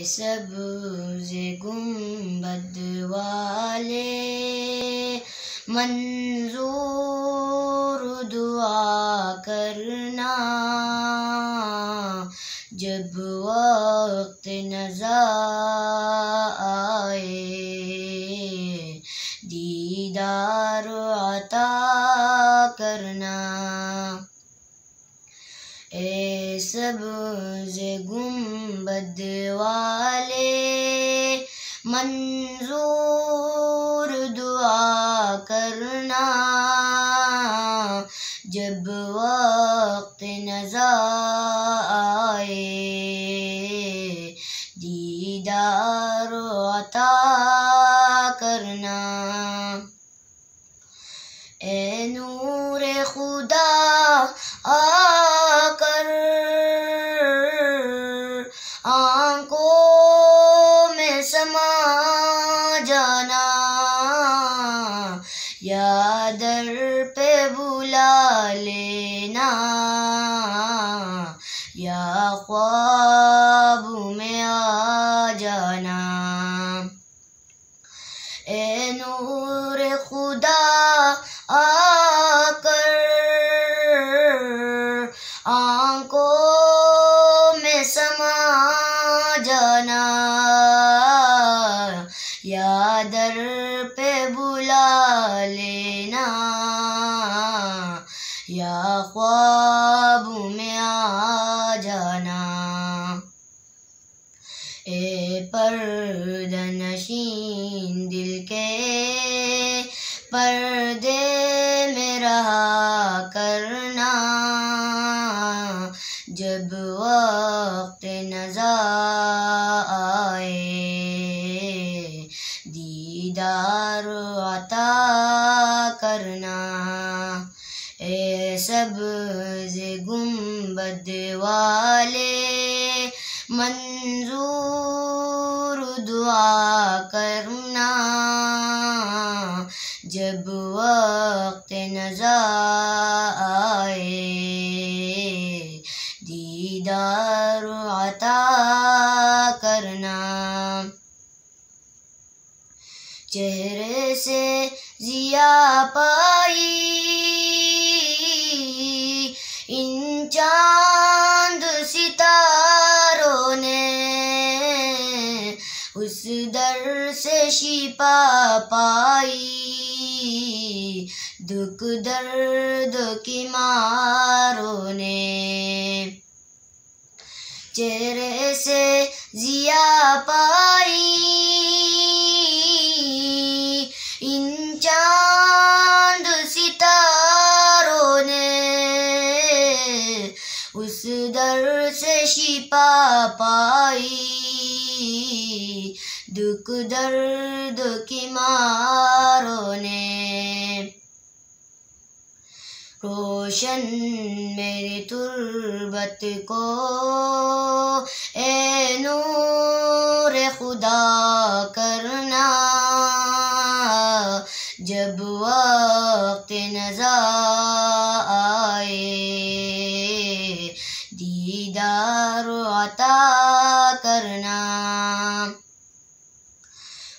सब्ज़ गुंबद वाले मंजूर दुआ करना, जब वक्त नज़ा आए दीदार अता करना। ए सब्ज़ गुंबद वाले मंजूर दुआ करना, जब वक्त नज़ा आए दीदार अता करना। ए नूरे खुदा आकर आँखों में समा जाना, या दर पे बुला लेना, या ख्वाब में आ जाना। ए नूर खुदा आकर आँखों में समा जाना, या दर पे बुला लेना, या ख्वाब में आ जाना। ए पर्दा नशीं दिल के पर्दे में रहा करना, जब वक्त नज़ा आए दीदार अता करना। ए सब्ज़ गुंबद वाले मंजूर दुआ करना, जब वक्त नज़ा आए दीदार अता करना। चेहरे से ज़िया पाई इन चांद सितारों ने, उस दर से शिफा पाई दुख दर्द की मारों ने। चेहरे से ज़िया पाई इन चांद सितारों ने, उस दर से शिफा पाई दुख दर्द की मारों ने। रोशन मेरी तुर्बत को ए नूर खुदा करना, जब वक्त नज़ा आए दीदार अता करना।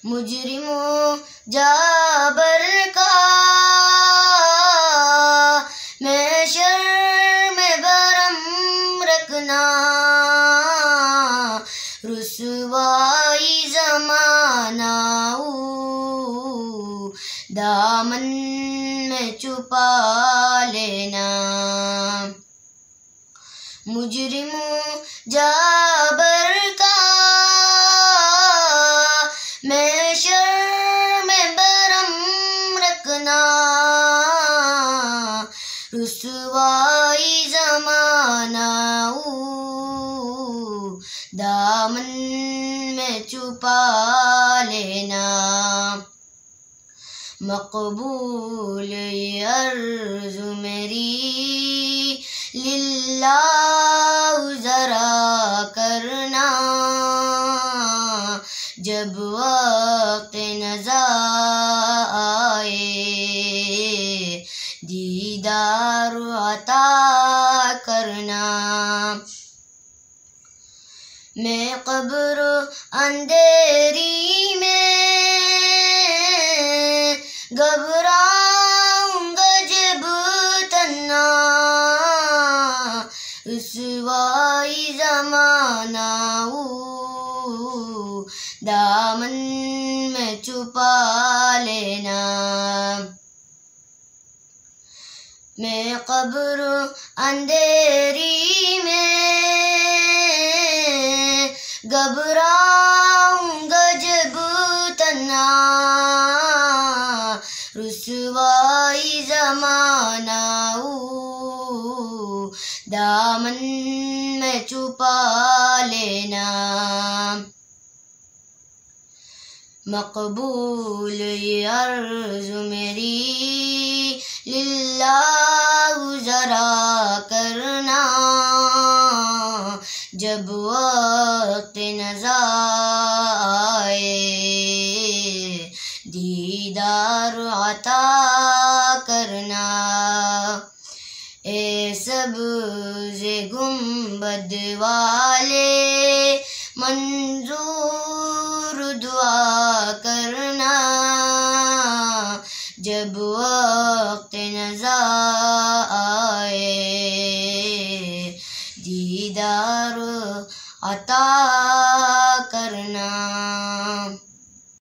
मुजरिमों जाबर का महशर में बरम रखना, रुसवाई ज़माना दामन में छुपा लेना। मुजरिमों जाबर का महशर में बरम रखना, रुसवाई ज़माना दामन में छुपा लेना। मकबूल ये अर्ज़ मेरी लिल्लाह ज़रा करना, जब वक्त नज़ा आए दीदार अता करना। मैं कब्र अंधेरी में घबराऊंगा जब तन्हा, रुसवाई ज़माना दामन में छुपा लेना। मैं कब्र अंधेरी में घबराऊंगा जब तन्हा, रुसवाई ज़माना दामन में छुपा लेना। मकबूल ये अर्ज़ मेरी लिल्लाह ज़रा करना, जब वक्त नज़ा आए दीदार अता करना। ए सब्ज़े गुंबद वाले मंजूर दुआ करना, जब वक्त नज़ा आए दीदार अता